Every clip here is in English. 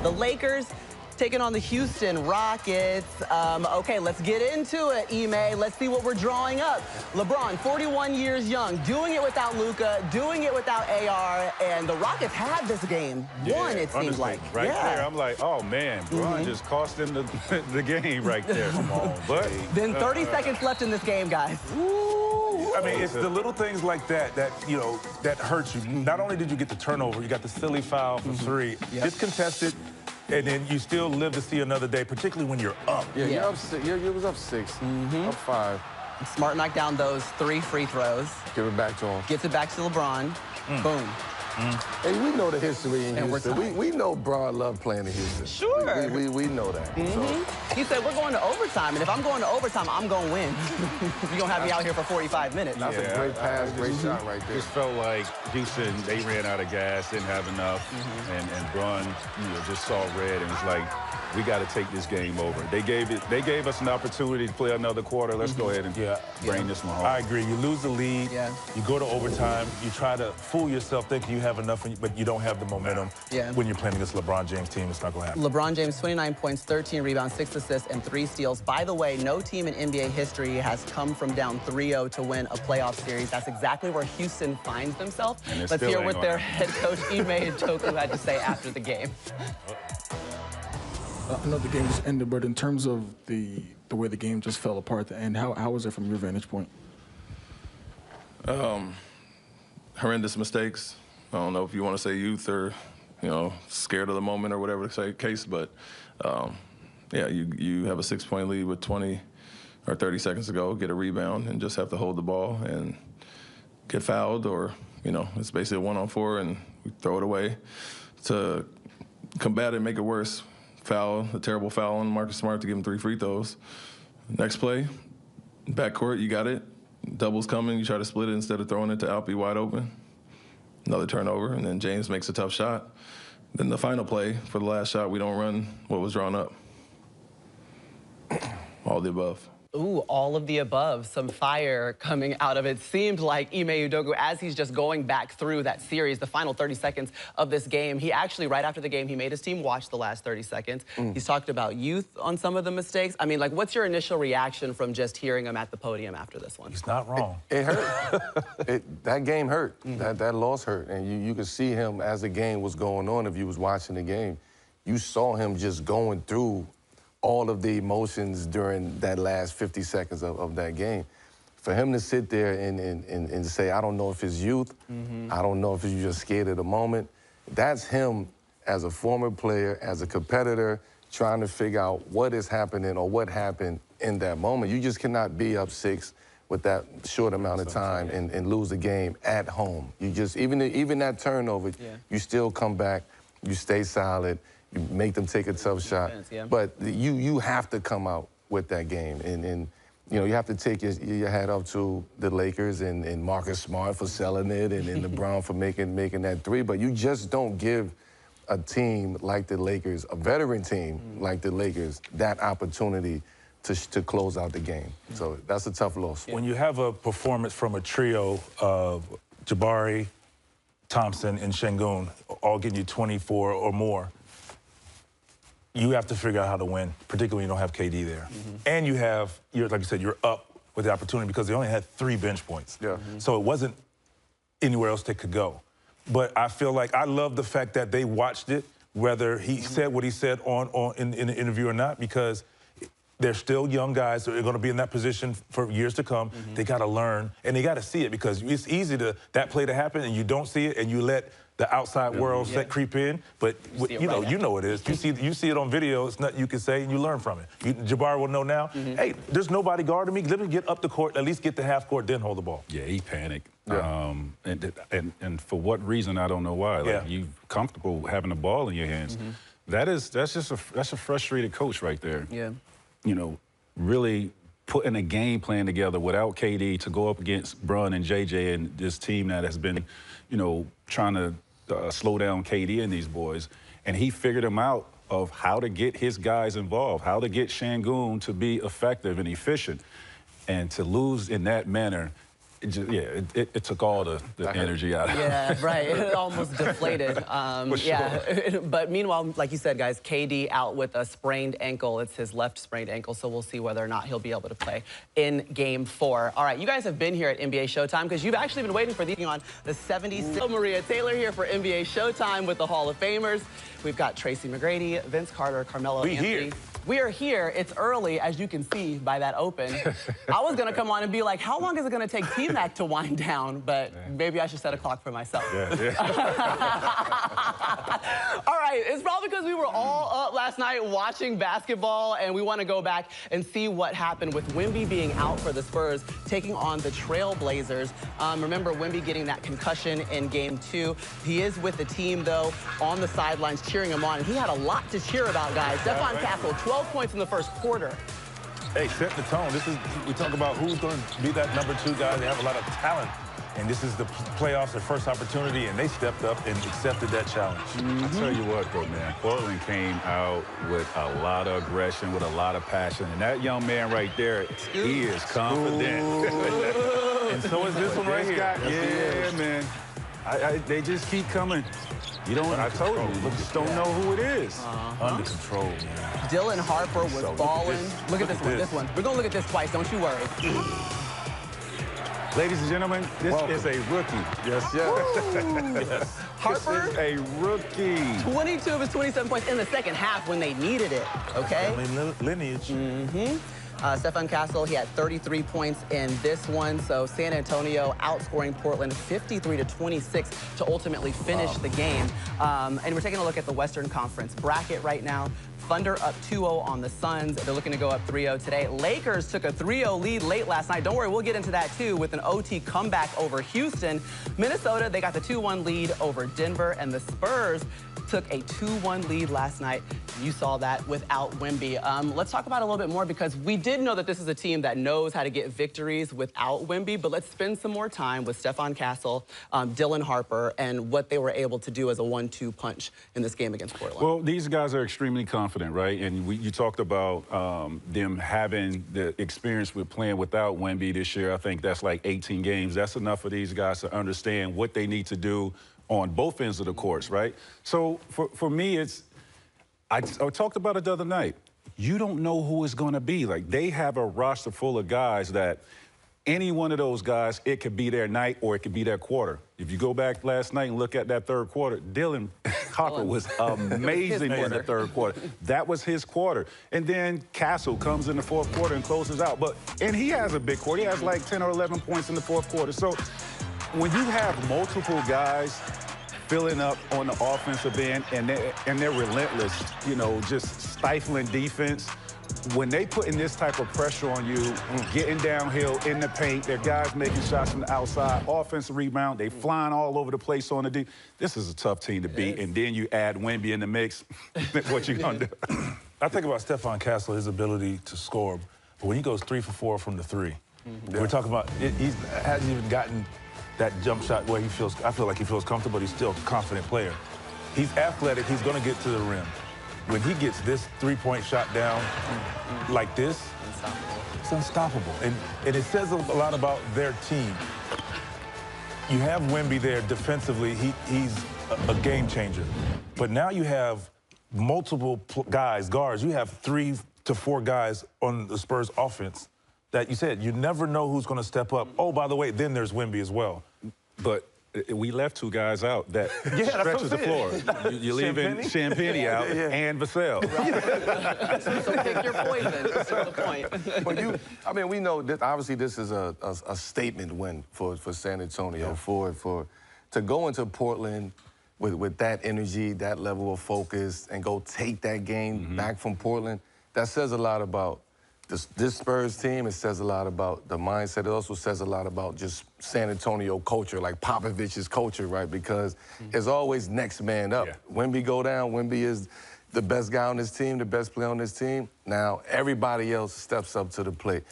The Lakers taking on the Houston Rockets. Okay, let's get into it, Ime. Let's see what we're drawing up. LeBron, 41 years young, doing it without Luka, doing it without AR, and the Rockets had this game. Won, it seemed like. Right there, I'm like, oh, man, LeBron just cost them the game right there. Come on, but then 30 seconds left in this game, guys. I mean, it's the little things like that that hurt you. Not only did you get the turnover, you got the silly foul for three. Just contested. And then you still live to see another day, particularly when you're up. Yeah, you're up six. You was up 6, up 5. Smart knocked down those 3 free throws. Give it back to him. Gets it back to LeBron. Boom. And we know the history in Houston. We know Bron loved playing in Houston. Sure. We know that. So. He said, we're going to overtime, and if I'm going to overtime, I'm going to win. You're going to have me out here for 45 minutes. That's a great pass, great shot right there. Just felt like Houston, they ran out of gas, didn't have enough, and Bron, just saw red and was like, we got to take this game over. They gave us an opportunity to play another quarter. Let's go ahead and bring this one home. I agree. You lose the lead. You go to overtime. You try to fool yourself thinking you have enough, but you don't have the momentum. When you're playing against LeBron James' team, it's not going to happen. LeBron James, 29 points, 13 rebounds, 6 assists, and 3 steals. By the way, no team in NBA history has come from down 3-0 to win a playoff series. That's exactly where Houston finds themselves. Let's hear what their head coach, Ime Udoka, had to say after the game. I know the game just ended, but in terms of the way the game just fell apart at the end, how was it from your vantage point? Horrendous mistakes. I don't know if you want to say youth or, scared of the moment or whatever the case, but yeah, you have a 6-point lead with 20 or 30 seconds to go, get a rebound, and just have to hold the ball and get fouled, or it's basically a 1-on-4 and we throw it away. To combat it, make it worse. Foul, a terrible foul on Marcus Smart to give him 3 free throws. Next play, backcourt, you got it. Double's coming, you try to split it instead of throwing it to Alpy wide open. Another turnover, and then James makes a tough shot. Then the final play, for the last shot, we don't run what was drawn up. All the above. Ooh, all of the above. Some fire coming out of it. Seemed like Ime Udoka, as he's just going back through that series, the final 30 seconds of this game, he actually, right after the game, he made his team watch the last 30 seconds. He's talked about youth on some of the mistakes. I mean, like, what's your initial reaction from just hearing him at the podium after this one? He's not wrong. It hurt. That game hurt. That loss hurt. And you could see him as the game was going on. If you was watching the game, you saw him just going through all of the emotions during that last 50 seconds of that game. For him to sit there and say, I don't know if it's youth, I don't know if you're just scared of the moment, that's him as a former player, as a competitor, trying to figure out what is happening or what happened in that moment. You just cannot be up 6 with that short amount of time and lose the game at home. You just, even that turnover, you still come back, you stay solid, you make them take a tough shot, but you have to come out with that game. And you have to take your hat off to the Lakers and Marcus Smart for selling it and LeBron for making that 3. But you just don't give a team like the Lakers, a veteran team like the Lakers, that opportunity to close out the game. So that's a tough loss. When you have a performance from a trio of Jabari, Thompson, and Şengün, all getting you 24 or more, you have to figure out how to win, particularly when you don't have KD there. And you have, like you said, you're up with the opportunity because they only had 3 bench points. So it wasn't anywhere else they could go. But I feel like I love the fact that they watched it, whether he said what he said in the interview or not, because they're still young guys. They're going to be in that position for years to come. They got to learn, and they got to see it, because it's easy that play to happen, and you don't see it, and you let the outside world creep in. But you know it is. You see it on video. It's nothing you can say, and you learn from it. Jabari will know now. Hey, there's nobody guarding me. Let me get up the court, at least get the half court, then hold the ball. Yeah, he panicked. And for what reason, I don't know why. Like, you comfortable having the ball in your hands. That's a frustrated coach right there. Really putting a game plan together without KD to go up against Bron and JJ and this team that has been, trying to slow down KD and these boys. And he figured them out of how to get his guys involved, how to get Şengün to be effective and efficient. And to lose in that manner, it took all the energy out of it. Yeah, right. It almost deflated. Yeah. But meanwhile, like you said, guys, KD out with a sprained ankle. It's his left sprained ankle, so we'll see whether or not he'll be able to play in Game 4. All right, you guys have been here at NBA Showtime because you've actually been waiting for the on the 76. Maria Taylor here for NBA Showtime with the Hall of Famers. We've got Tracy McGrady, Vince Carter, Carmelo Anthony. We are here. It's early, as you can see by that open. I was going to come on and be like, how long is it going to take T-Mac to wind down? But maybe I should set a clock for myself. All right, it's probably because we were all up last night watching basketball, and we want to go back and see what happened with Wemby being out for the Spurs, taking on the Trailblazers. Remember Wemby getting that concussion in Game 2. He is with the team, though, on the sidelines cheering him on, and he had a lot to cheer about, guys. Stephon Castle, 12 points in the first quarter. Hey, set the tone. We talk about who's going to be that #2 guy. They have a lot of talent. And this is the playoffs, their first opportunity, and they stepped up and accepted that challenge. I tell you what, though, man, Portland came out with a lot of aggression, with a lot of passion. And that young man right there, he is confident. And so is this one right here. Yeah, man. They just keep coming. You don't. I told you, you just don't know who it is. Under control, man. Dylan Harper was balling. Look at this one. We're going to look at this twice, don't you worry. Ladies and gentlemen, this is a rookie. Yes, yes. Harper, this is a rookie. 22 of his 27 points in the second half when they needed it, okay? Lineage. Stephon Castle, he had 33 points in this one. So San Antonio outscoring Portland 53-26 to ultimately finish the game. And we're taking a look at the Western Conference bracket right now. Thunder up 2-0 on the Suns. They're looking to go up 3-0 today. Lakers took a 3-0 lead late last night. Don't worry, we'll get into that too with an OT comeback over Houston. Minnesota, they got the 2-1 lead over Denver, and the Spurs took a 2-1 lead last night. You saw that without Wemby. Let's talk about it a little bit more because we did know that this is a team that knows how to get victories without Wemby, but let's spend some more time with Stephon Castle, Dylan Harper, and what they were able to do as a 1-2 punch in this game against Portland. Well, these guys are extremely confident, right? And you talked about them having the experience with playing without Wemby this year. I think that's like 18 games. That's enough for these guys to understand what they need to do on both ends of the courts, right? So for me, I talked about it the other night. You don't know who it's going to be. Like, they have a roster full of guys that any one of those guys, it could be their night or it could be their quarter. If you go back last night and look at that third quarter, Dylan Harper was amazing in the third quarter. That was his quarter. And then Castle comes in the fourth quarter and closes out. And he has a big quarter. He has like 10 or 11 points in the fourth quarter. So when you have multiple guys filling up on the offensive end and they're relentless, you know, just stifling defense, when they putting this type of pressure on you, getting downhill in the paint, their guys making shots from the outside, offensive rebound, they flying all over the place on the deep. This is a tough team to beat. And then you add Wemby in the mix. What you gonna do? I think about Stephon Castle, his ability to score, but when he goes 3 for 4 from the three, we're talking about he hasn't even gotten that jump shot where I feel like he feels comfortable, but he's still a confident player. He's athletic, he's gonna get to the rim. When he gets this three-point shot down like this, it's unstoppable. And it says a lot about their team. You have Wemby there defensively, he's a game changer. But now you have multiple guards. You have 3 to 4 guys on the Spurs offense that you said, you never know who's going to step up. Oh, by the way, then there's Wemby as well. But we left 2 guys out that stretches the floor. You're leaving Champagnie out and Vassell. So pick your poison. That's the point. But I mean, we know that obviously this is a statement win for San Antonio. To go into Portland with that energy, that level of focus, and go take that game back from Portland, that says a lot about this Spurs team. It says a lot about the mindset. It also says a lot about just San Antonio culture, like Popovich's culture, right? Because it's always next man up. Wemby go down, Wemby is the best guy on this team, the best player on this team. Now everybody else steps up to the plate.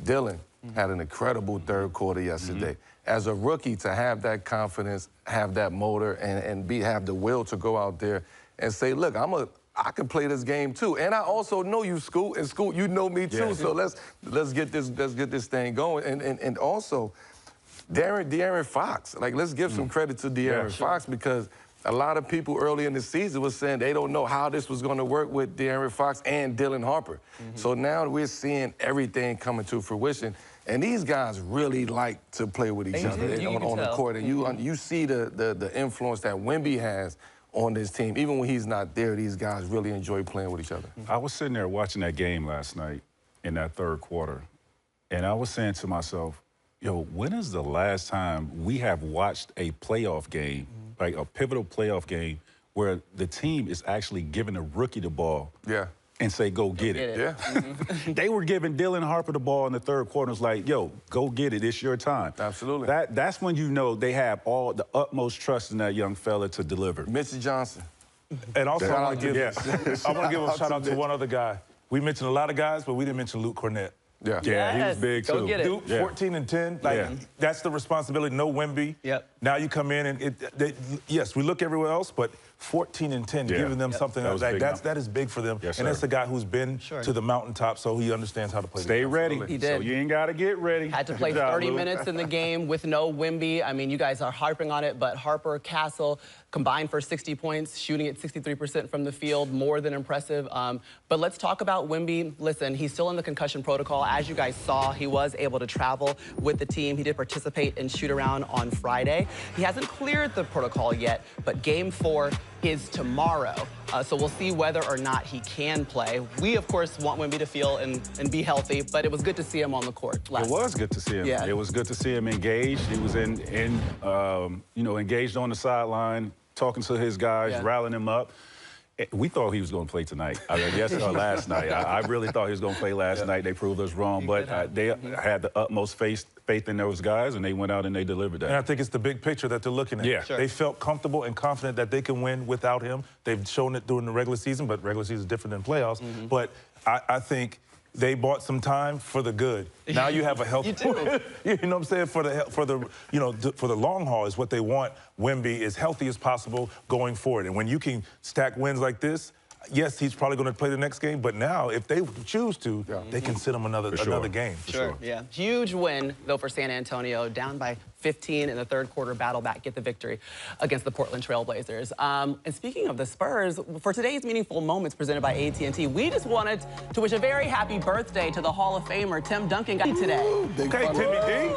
Dylan had an incredible third quarter yesterday. As a rookie, to have that confidence, have that motor, and have the will to go out there and say, look, I can play this game too, and I also know you, Scoot, and Scoot, you know me too. So let's get this thing going. And also, De'Aaron Fox. Like, let's give some credit to De'Aaron Fox because a lot of people early in the season was saying they don't know how this was going to work with De'Aaron Fox and Dylan Harper. So now we're seeing everything coming to fruition. And these guys really like to play with each other on the court. And you see the influence that Wemby has on this team. Even when he's not there, these guys really enjoy playing with each other. I was sitting there watching that game last night in that third quarter, and I was saying to myself, yo, when is the last time we have watched a playoff game, like a pivotal playoff game, where the team is actually giving a rookie the ball and say, go get it. They were giving Dylan Harper the ball in the third quarter. It's like, yo, go get it. It's your time. Absolutely. That's when you know they have all the utmost trust in that young fella to deliver. Mr. Johnson. And also, I want to give a shout-out to one other guy. We mentioned a lot of guys, but we didn't mention Luke Cornett. Yeah, he was big, too. Go get it. Duke, 14 and 10. Like, that's the responsibility. No Wemby. Now you come in and, yes, we look everywhere else, but 14 and 10, giving them something that is big for them. And that's a guy who's been to the mountaintop, so he understands how to play. Stay ready. He did. So you ain't got to get ready. Had to play 30 minutes in the game with no Wemby. I mean, you guys are harping on it, but Harper, Castle combined for 60 points, shooting at 63% from the field, more than impressive. But let's talk about Wemby. Listen, he's still in the concussion protocol. As you guys saw, he was able to travel with the team. He did participate in shoot-around on Friday. He hasn't cleared the protocol yet, but Game 4 is tomorrow. So we'll see whether or not he can play. We, of course, want Wemby to feel and be healthy, but it was good to see him on the court. It was good to see him. It was good to see him engaged. He was engaged on the sideline, talking to his guys, rallying them up. We thought he was going to play tonight. Last night. I really thought he was going to play last night. They proved us wrong, but they had the utmost faith in those guys, and they went out and they delivered that. And I think it's the big picture that they're looking at. They felt comfortable and confident that they can win without him. They've shown it during the regular season, but regular season is different than playoffs. But I think they bought some time for the good. Now you have a healthy. You know what I'm saying? For the long haul is what they want. Wemby as healthy as possible going forward. And when you can stack wins like this, yes, he's probably going to play the next game. But now, if they choose to, they can sit him another game. Yeah. Huge win though for San Antonio, down by 15 in the third quarter, battle back, get the victory against the Portland Trailblazers. And speaking of the Spurs, for today's Meaningful Moments presented by AT&T, we just wanted to wish a very happy birthday to the Hall of Famer Tim Duncan today. Okay, Timmy D.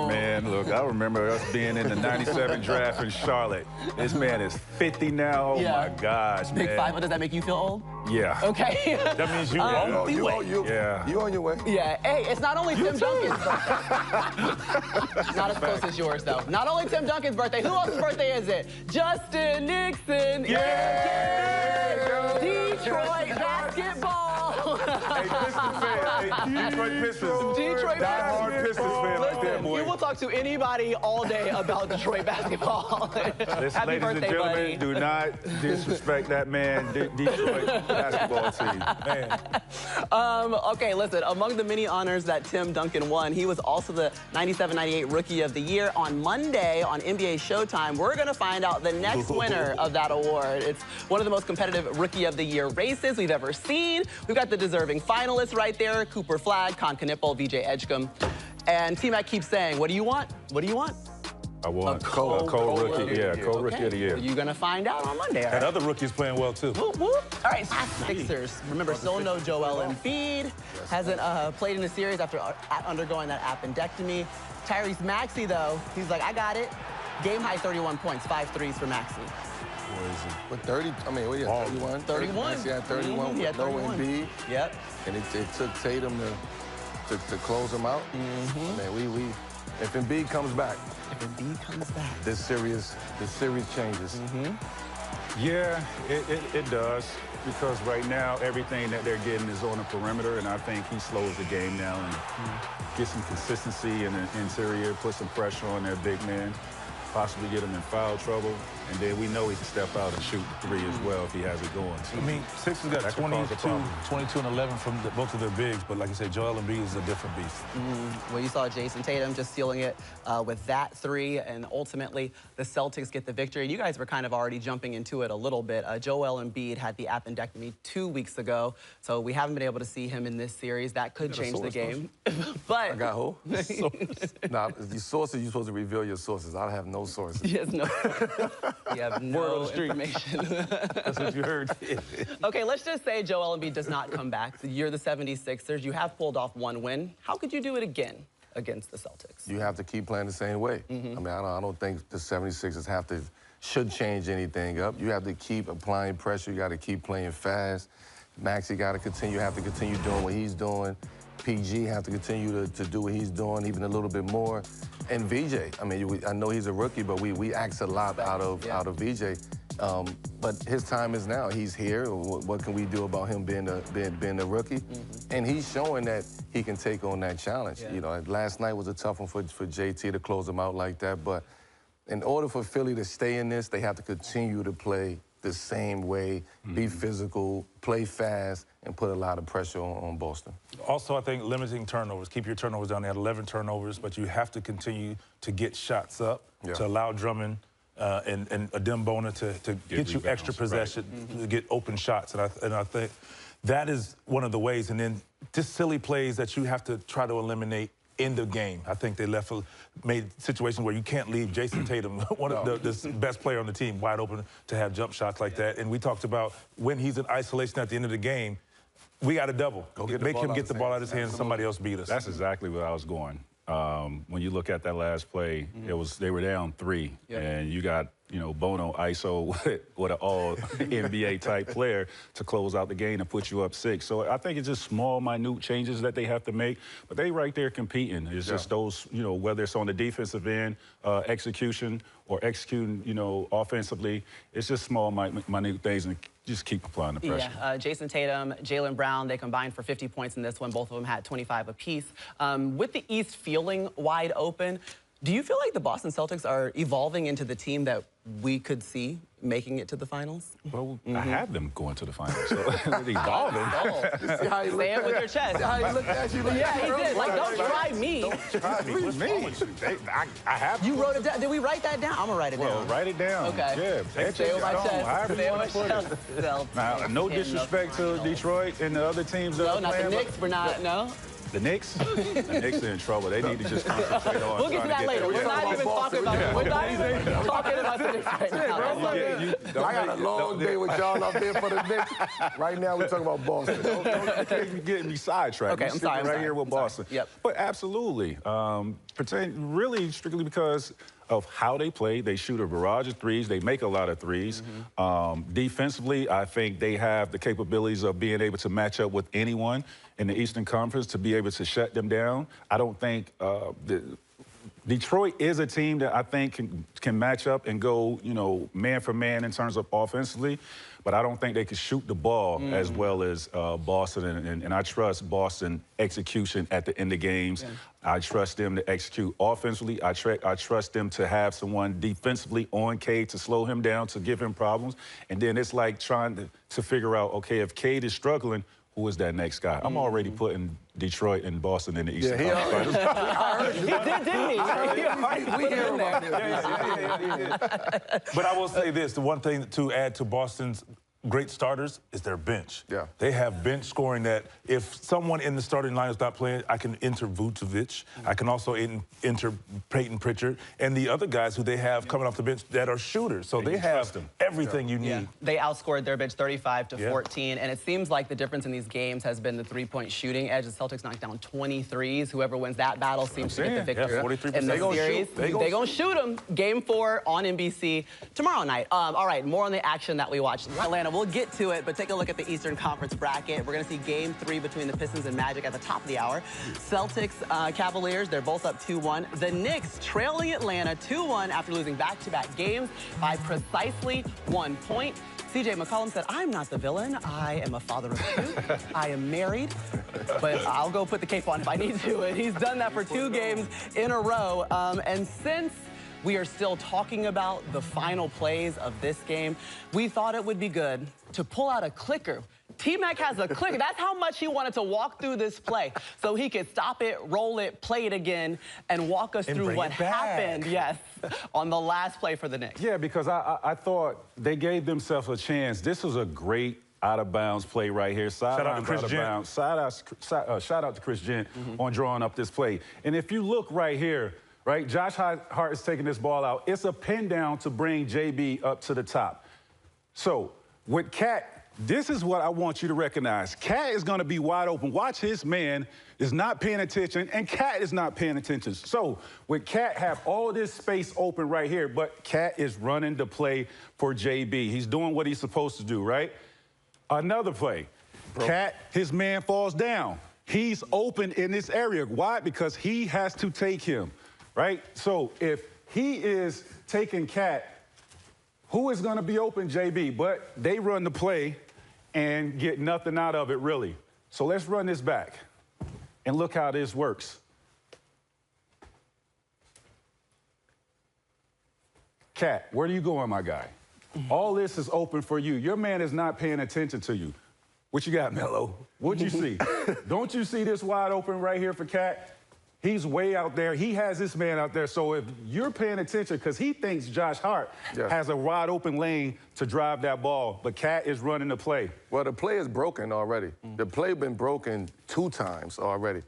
Man, look, I remember us being in the '97 draft in Charlotte. This man is 50 now. Oh my gosh, Big man. five. Does that make you feel old? Yeah. Okay. That means you on the way. You on your way. Yeah. Hey, it's not only Tim Duncan's birthday. Not as close as yours, though. Not only Tim Duncan's birthday. Who else's birthday is it? Justin Nixon. Yeah. Detroit basketball. Hey, Pistons fan. Hey, Detroit Pistons. Detroit Die-hard Pistons fan right there, boy. You will talk to anybody all day about Detroit basketball. Listen, Happy birthday, ladies and gentlemen, buddy. do not disrespect that man, Detroit basketball team. Man. Okay, listen, among the many honors that Tim Duncan won, he was also the 97-98 Rookie of the Year. On Monday on NBA Showtime, we're going to find out the next winner of that award. It's one of the most competitive Rookie of the Year races we've ever seen. We've got the deserving finalists right there, Cooper Flagg, Con Knipple, VJ Edgecombe. And T-Mac keeps saying, what do you want? What do you want? I want co-rookie, co-rookie of the year. You're going to find out on Monday, all right? And other rookies playing well, too. Whoop, whoop. All right, Sixers. Remember, still no Joel Embiid. Hasn't played in the series after undergoing that appendectomy. Tyrese Maxey, though, he's like, I got it. Game high 31 points, 5 threes for Maxey. But 30, I mean, what do you have, 31? 31. Maxey had 31 with no Embiid. Yep. And it took Tatum to close him out. I mean, if Embiid comes back, this series changes. Yeah, it does. Because right now, everything that they're getting is on the perimeter, and I think he slows the game down and gets some consistency in the interior, put some pressure on their big man. possibly get him in foul trouble, and then we know he can step out and shoot the three as well if he has it going. So, I mean, Sixers got 22 and 11 from both of their bigs, but like I said, Joel Embiid is a different beast. Well, you saw Jason Tatum just sealing it with that three, and ultimately the Celtics get the victory. You guys were kind of already jumping into it a little bit. Joel Embiid had the appendectomy 2 weeks ago, so we haven't been able to see him in this series. That could change the game. But I got who? Nah, the sources, you're supposed to reveal your sources. I have no sources. Yes, no. You have no information. That's what you heard. Okay, let's just say Joel Embiid does not come back. You're the 76ers. You have pulled off one win. How could you do it again against the Celtics? You have to keep playing the same way. I mean, I don't think the 76ers should change anything up. You have to keep applying pressure. You got to keep playing fast. Maxey got to continue doing what he's doing. PG have to continue to do what he's doing, even a little bit more. And VJ, I mean, I know he's a rookie, but we ask a lot out of VJ. But his time is now. He's here. What can we do about him being a rookie? And he's showing that he can take on that challenge. You know, last night was a tough one for JT to close him out like that. But in order for Philly to stay in this, they have to continue to play the same way, be physical, play fast, and put a lot of pressure on Boston. Also, I think limiting turnovers. Keep your turnovers down. They had 11 turnovers, but you have to continue to get shots up to allow Drummond and Adem Bona to get you extra possession, to get open shots. And I think that is one of the ways. And then just silly plays that you have to try to eliminate in the game. I think they made situations where you can't leave Jason Tatum, one of the best player on the team, wide open to have jump shots like that. And we talked about when he's in isolation at the end of the game, we got to double. Make him get the ball out of his hands and somebody else beat us. That's exactly where I was going. When you look at that last play, they were down 3, and you got Bono ISO with an all NBA type player to close out the game and put you up 6. So I think it's just small, minute changes that they have to make, but they right there competing. It's just those, whether it's on the defensive end, execution or executing, offensively, it's just small, minute things, and just keep applying the pressure. Yeah, Jason Tatum, Jaylen Brown, they combined for 50 points in this one. Both of them had 25 apiece. With the East feeling wide open, do you feel like the Boston Celtics are evolving into the team that we could see making it to the finals? Well, I have them going to the finals, so they're evolving. Say it with your chest. See how he looked at you? Yeah, he did. Like, don't try me. Don't try me. What's wrong with you? I have. You wrote it down. Did we write that down? I'm gonna write it down. Well, write it down. Okay. Yeah. Say it with my chest. Say it with my chest. Now, no disrespect to Detroit and the other teams that No, are not playing. the Knicks. We're not. No. The Knicks? The Knicks are in trouble. They need to just concentrate on We'll get to that later. We're not even talking about it. We're not even talking about the Knicks right now. I got a long day with y'all up there for the Knicks. Right now, we're talking about Boston. Don't keep getting me sidetracked. Okay, I'm sorry. Right here with Boston. Yep. But absolutely. Really strictly because of how they play. They shoot a barrage of threes. They make a lot of threes. Defensively, I think they have the capabilities of being able to match up with anyone in the Eastern Conference to be able to shut them down. I don't think Detroit is a team that I think can match up and go, man for man in terms of offensively, but I don't think they can shoot the ball as well as Boston, and I trust Boston execution at the end of games. Yeah. I trust them to execute offensively. I trust them to have someone defensively on Cade to slow him down, to give him problems, and then it's like trying to figure out, okay, if Cade is struggling, who is that next guy? I'm already putting Detroit and Boston in the Eastern Conference. He did, didn't he? We hear about it. But I will say this, the one thing to add to Boston's great starters is their bench. Yeah. They have bench scoring that if someone in the starting line is not playing, I can enter Vucevic. I can also enter Peyton Pritchard and the other guys who they have coming off the bench that are shooters. So they have everything you need. Yeah. They outscored their bench 35-14, and it seems like the difference in these games has been the three-point shooting edge. The Celtics knocked down 23s. Whoever wins that battle seems to get the victory in the series. They're going to shoot them. Game 4 on NBC tomorrow night. All right, more on the action that we watched. Atlanta, we'll get to it, but take a look at the Eastern Conference bracket. We're going to see Game 3 between the Pistons and Magic at the top of the hour. Celtics, Cavaliers, they're both up 2-1. The Knicks trailing Atlanta 2-1 after losing back-to-back games by precisely 1 point. CJ McCollum said, I'm not the villain. I am a father of 2. I am married, but I'll go put the cape on if I need to. And he's done that for 2 games in a row. And since we are still talking about the final plays of this game. We thought it would be good to pull out a clicker. T-Mac has a clicker. That's how much he wanted to walk through this play so he could stop it, roll it, play it again, and walk us through what happened, yes, on the last play for the Knicks. Yeah, because I thought they gave themselves a chance. This was a great out-of-bounds play right here. Shout out to Chris Gent. Shout out to Chris Gent on drawing up this play. And if you look right here, right, Josh Hart is taking this ball out. It's a pin down to bring JB up to the top. So with Cat, this is what I want you to recognize. Cat is going to be wide open. Watch his man is not paying attention, and Cat is not paying attention. So with Cat have all this space open right here, but Cat is running the play for JB. He's doing what he's supposed to do, right? Another play. Cat, his man falls down. He's open in this area. Why? Because he has to take him, right? So if he is taking Cat, who is going to be open? JB. But they run the play and get nothing out of it, really. So let's run this back and look how this works. Cat, where are you going, my guy? All this is open for you. Your man is not paying attention to you. What you got, Melo? What'd you see? Don't you see this wide open right here for Cat? He's way out there. He has this man out there. So if you're paying attention, because he thinks Josh Hart has a wide open lane to drive that ball, but Cat is running the play. Well, the play is broken already. The play been broken 2 times already.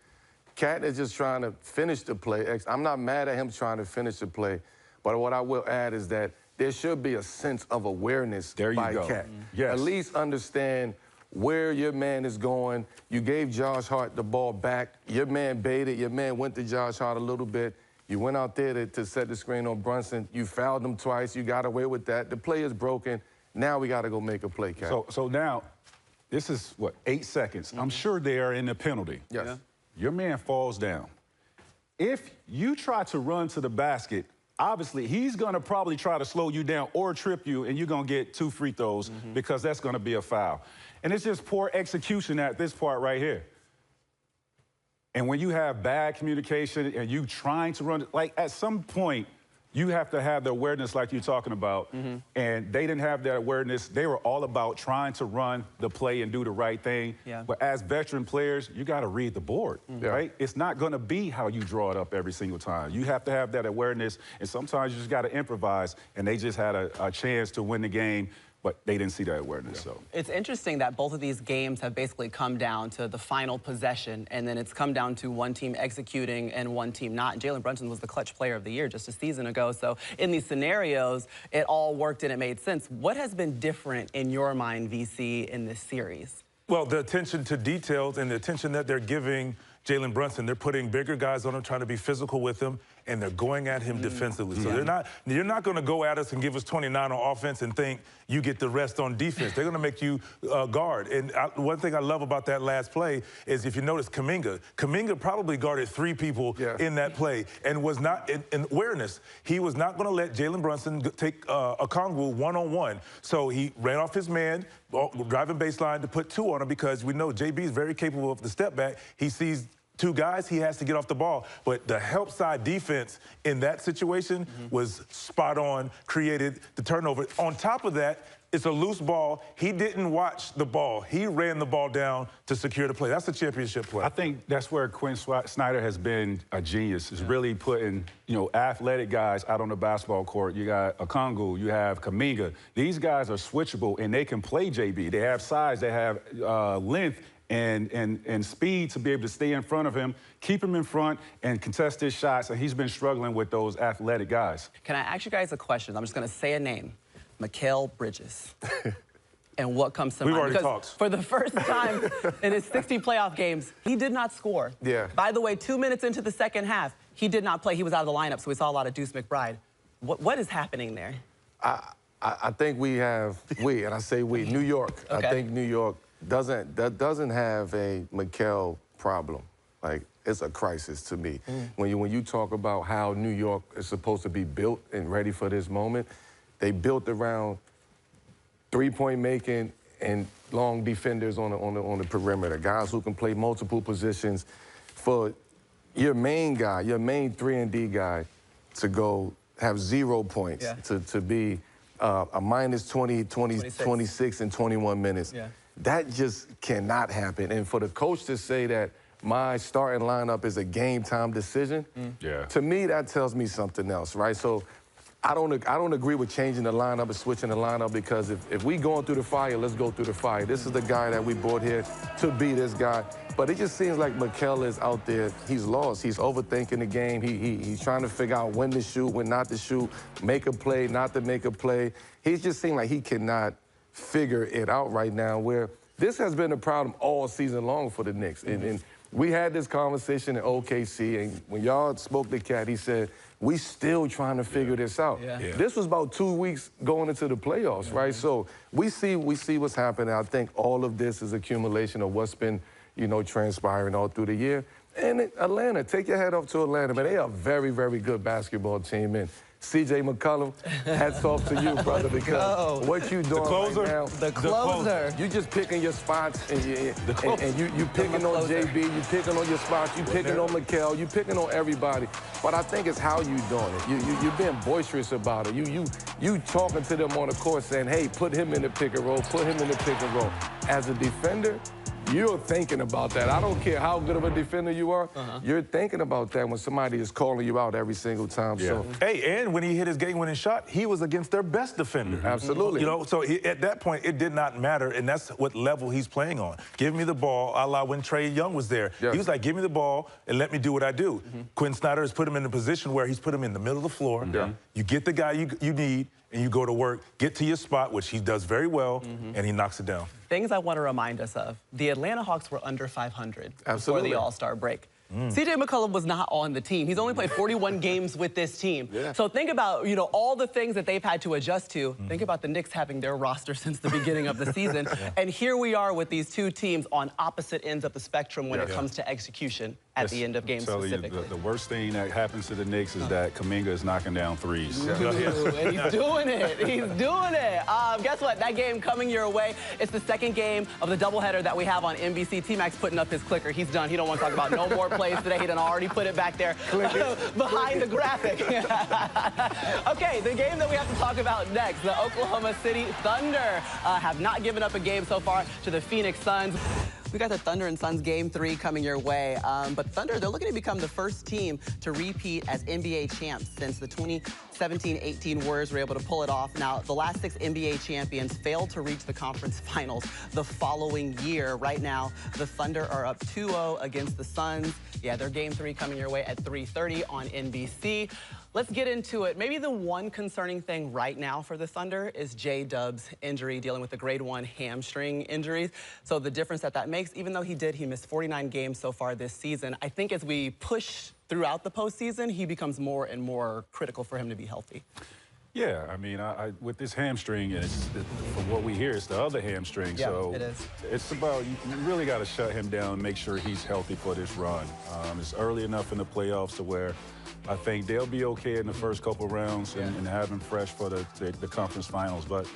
Cat is just trying to finish the play. I'm not mad at him trying to finish the play, but what I will add is that there should be a sense of awareness by Cat. Yes. At least understand where your man is going. You gave Josh Hart the ball back. Your man baited. Your man went to Josh Hart a little bit. You went out there to set the screen on Brunson. You fouled him twice. You got away with that. The play is broken. Now we got to go make a play, Cat. So now, this is, what, 8 seconds. I'm sure they are in the penalty. Yes. Yeah. Your man falls down. If you try to run to the basket, obviously, he's going to probably try to slow you down or trip you, and you're going to get 2 free throws because that's going to be a foul. And it's just poor execution at this part right here. And when you have bad communication and you trying to run, like at some point, you have to have the awareness like you're talking about. And they didn't have that awareness. They were all about trying to run the play and do the right thing. Yeah. But as veteran players, you got to read the board, right? It's not going to be how you draw it up every single time. You have to have that awareness. And sometimes you just got to improvise. And they just had a chance to win the game, but they didn't see that awareness. So it's interesting that both of these games have basically come down to the final possession, and then it's come down to one team executing and one team not. And Jalen Brunson was the clutch player of the year just a season ago. So in these scenarios, it all worked and it made sense. What has been different in your mind, VC, in this series? Well, the attention to details and the attention that they're giving Jalen Brunson. They're putting bigger guys on him, trying to be physical with him, and they're going at him defensively. So you're not going to go at us and give us 29 on offense and think you get the rest on defense. They're going to make you guard. And one thing I love about that last play is if you notice Kuminga probably guarded 3 people in that play and was not in awareness. He was not going to let Jalen Brunson take a Okongwu one-on-one. So he ran off his man, driving baseline to put 2 on him because we know JB is very capable of the step back. He sees 2 guys, he has to get off the ball. But the help side defense in that situation was spot on, created the turnover. On top of that, it's a loose ball. He didn't watch the ball. He ran the ball down to secure the play. That's a championship play. I think that's where Quinn Snyder has been a genius, is really putting, athletic guys out on the basketball court. You got Okongwu, you have Kuminga. These guys are switchable, and they can play JB. They have size, they have length, and speed to be able to stay in front of him, keep him in front, and contest his shots, and he's been struggling with those athletic guys. Can I ask you guys a question? I'm just going to say a name. Mikal Bridges. And what comes to mind? We've already talked. For the first time in his 60 playoff games, he did not score. Yeah. By the way, 2 minutes into the second half, he did not play. He was out of the lineup, so we saw a lot of Deuce McBride. What is happening there? I think and I say we, New York. Okay. I think New York doesn't have a Mikal problem. Like, it's a crisis to me. When you talk about how New York is supposed to be built and ready for this moment, they built around 3-point making and long defenders on the perimeter, guys who can play multiple positions. For your main guy, your main 3-and-D guy, to go have 0 points to be a minus 20, 26 in 21 minutes. Yeah. That just cannot happen. And for the coach to say that my starting lineup is a game-time decision, to me, that tells me something else, right? So I don't agree with changing the lineup or switching the lineup, because if we going through the fire, let's go through the fire. This is the guy that we brought here to be this guy. But it just seems like Mikal is out there. He's lost. He's overthinking the game. He's trying to figure out when to shoot, when not to shoot, make a play, not to make a play. He's just seems like he cannot figure it out right now, where this has been a problem all season long for the Knicks. And we had this conversation in OKC, and when y'all spoke to Cat, he said, we still trying to figure this out. This was about 2 weeks going into the playoffs, right? So we see what's happening. I think all of this is accumulation of what's been, transpiring all through the year. And Atlanta, take your hat off to Atlanta, man. They are a very, very good basketball team. And C.J. McCollum, hats off to you, brother, because what you doing right now. The closer. You just picking your spots, and you picking on JB, you picking on your spots, you picking on Mikal, you picking on everybody. But I think it's how you doing it. You're being boisterous about it. You talking to them on the court saying, hey, put him in the pick and roll, put him in the pick and roll. As a defender, you're thinking about that. I don't care how good of a defender you are. You're thinking about that when somebody is calling you out every single time. So, hey, and when he hit his game-winning shot, he was against their best defender. Absolutely. So at that point, it did not matter, and that's what level he's playing on. Give me the ball, a la when Trae Young was there. He was like, give me the ball and let me do what I do. Quinn Snyder has put him in a position where he's put him in the middle of the floor. You get the guy you need, and you go to work, get to your spot, which he does very well, and he knocks it down. Things I want to remind us of. The Atlanta Hawks were under 500 before the All-Star break. C.J. McCollum was not on the team. He's only played 41 games with this team. So think about, all the things that they've had to adjust to. Think about the Knicks having their roster since the beginning of the season. And here we are with these two teams on opposite ends of the spectrum when it comes to execution at the end of games specifically. The worst thing that happens to the Knicks is that Kuminga is knocking down threes. And he's doing it. He's doing it. Guess what? That game coming your way. It's the second game of the doubleheader that we have on NBC. T-Mac's putting up his clicker. He's done. He don't want to talk about no more plays today. He done already put it back there behind the graphic. Okay, the game that we have to talk about next. The Oklahoma City Thunder have not given up a game so far to the Phoenix Suns. We got the Thunder and Suns Game 3 coming your way. But Thunder, they're looking to become the first team to repeat as NBA champs since the 2017-18 Warriors were able to pull it off. Now, the last 6 NBA champions failed to reach the conference finals the following year. Right now, the Thunder are up 2-0 against the Suns. Yeah, their Game 3 coming your way at 3:30 on NBC. Let's get into it. Maybe the one concerning thing right now for the Thunder is J-Dub's injury, dealing with the grade 1 hamstring injuries. So the difference that makes, even though he missed 49 games so far this season, I think as we push throughout the postseason, he becomes more and more critical for him to be healthy. Yeah, I mean, with this hamstring, and from what we hear, it's the other hamstring. Yeah, so it is. It's about, you really got to shut him down and make sure he's healthy for this run. It's early enough in the playoffs to where I think they'll be okay in the first couple rounds and have him fresh for the conference finals. But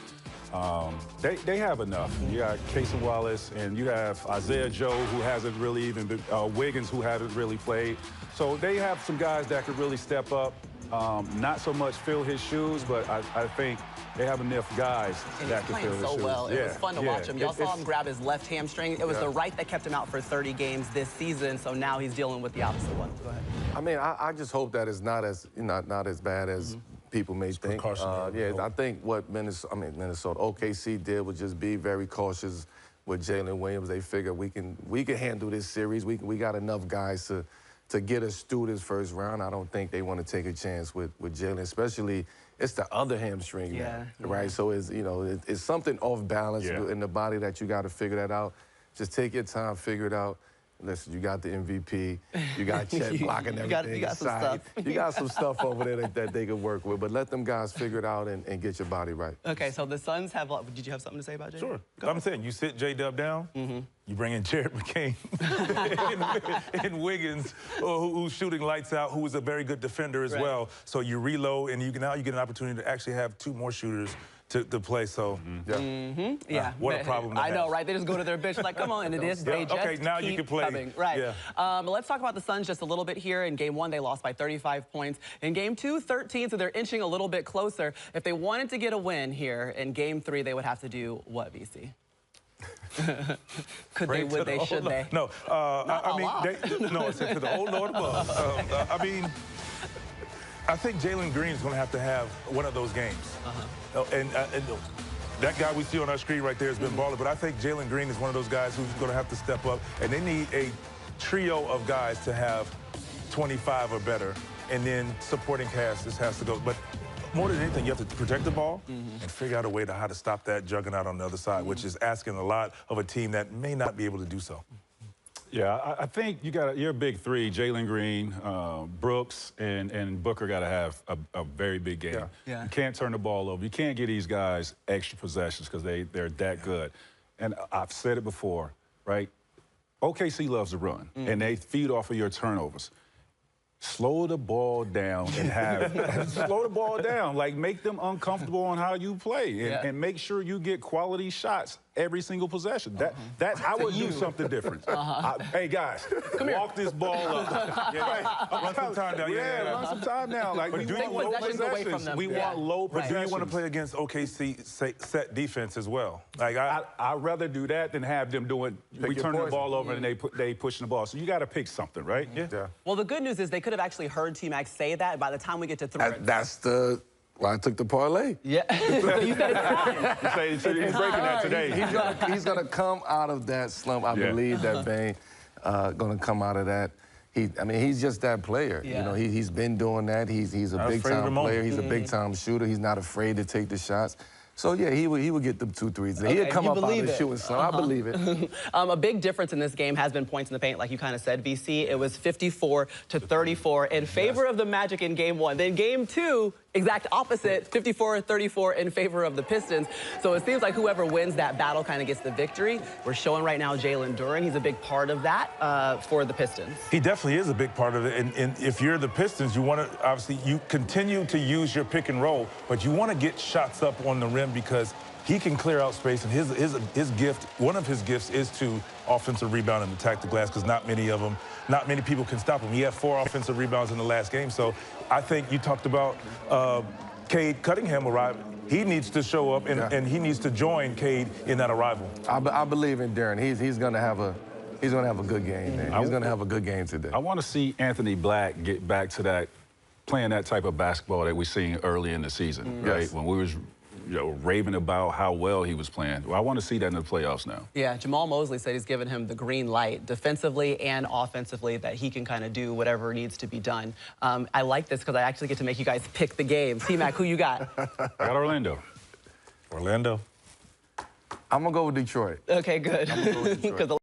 they have enough. You got Casey Wallace, and you have Isaiah Joe, who hasn't really even been, Wiggins, who hasn't really played. So they have some guys that could really step up. Not so much fill his shoes, but I think they have enough guys that can fill his shoes. So well. It was fun to watch him. Y'all saw him grab his left hamstring. It was the right that kept him out for 30 games this season, so now he's dealing with the opposite one. Go ahead. I mean, I just hope that it's not as bad as people may think. I think what Minnesota, OKC did was just be very cautious with Jalen Williams. They figure we can handle this series. We got enough guys to get us through this first round. I don't think they want to take a chance with Jalen, especially it's the other hamstring now, right? So it's something off balance in the body that you got to figure that out. Just take your time, figure it out. Listen, you got the MVP. You got Chet blocking everything. You got some stuff. You got some stuff over there that they could work with. But let them guys figure it out and get your body right. Okay, so the Suns have. Did you have something to say about J? Sure. I'm saying you sit J-Dub down. You bring in Jared McCain and Wiggins, who's shooting lights out, who is a very good defender as well. So you reload, and now you get an opportunity to actually have 2 more shooters to play. So, yeah. What a problem to I know, have. right? They just go to their bench like, come on, and it is. They just okay, now keep you can play. coming. Right. Yeah. Let's talk about the Suns just a little bit here. In Game 1, they lost by 35 points. In Game 2, 13, so they're inching a little bit closer. If they wanted to get a win here in Game 3, they would have to do what, VC? Could they, would they, should they? No, I mean, no, I said to the old Lord above. I mean, I think Jalen Green is going to have one of those games. And that guy we see on our screen right there has been balling, but I think Jalen Green is one of those guys who's going to have to step up, and they need a trio of guys to have 25 or better, and then supporting cast just has to go. But more than anything, you have to protect the ball and figure out a way to how to stop that juggernaut on the other side, which is asking a lot of a team that may not be able to do so. Yeah, I think your big three, Jalen Green, Brooks, and Booker got to have a very big game. Yeah. You can't turn the ball over. You can't give these guys extra possessions because they're that good. And I've said it before, right? OKC loves to run, and they feed off of your turnovers. Slow the ball down and slow the ball down. Like, make them uncomfortable on how you play and make sure you get quality shots every single possession. I would do something different. Hey, guys, walk this ball up. Run some time down. Run some time now. Like, we want low possessions. We want low possessions. Do you want to play against OKC set defense as well? Like, I'd rather do that than have them doing, we turn the ball over and they pushing the ball. So you got to pick something, right? Yeah. Well, the good news is they could have actually heard T-Mac say that. By the time we get to 3, That's why I took the parlay. Yeah. You said it's time. He's breaking that today. He's gonna come out of that slump. I believe that Bane gonna come out of that. I mean, he's just that player. Yeah. You know, he's been doing that. He's a big-time player. He's a big-time shooter. He's not afraid to take the shots. So, yeah, he would get them 2 threes. He'd come up out of the shooting slump. I believe it. A big difference in this game has been points in the paint, like you kind of said, VC. It was 54-34 in favor of the Magic in Game 1. Then Game 2, exact opposite, 54-34 in favor of the Pistons. So it seems like whoever wins that battle kind of gets the victory. We're showing right now Jalen Duren. He's a big part of that for the Pistons. He definitely is a big part of it. And if you're the Pistons, you want to, obviously, you continue to use your pick and roll, but you want to get shots up on the rim because he can clear out space, and his gift, one of his gifts is to offensive rebound and attack the glass because not many people can stop him. He had 4 offensive rebounds in the last game. So I think you talked about Cade Cunningham arriving. He needs to show up, and he needs to join Cade in that arrival. I believe in Duren. He's going to have a good game, man. He's going to have a good game today. I want to see Anthony Black get back to that, playing that type of basketball that we seen early in the season, right? When we was raving about how well he was playing. Well, I want to see that in the playoffs now. Yeah, Jamal Mosley said he's given him the green light defensively and offensively, that he can kind of do whatever needs to be done. I like this because I actually get to make you guys pick the games. T-Mac, who you got? I got Orlando. Orlando. I'm going to go with Detroit. Okay, good. I'm going to go with Detroit.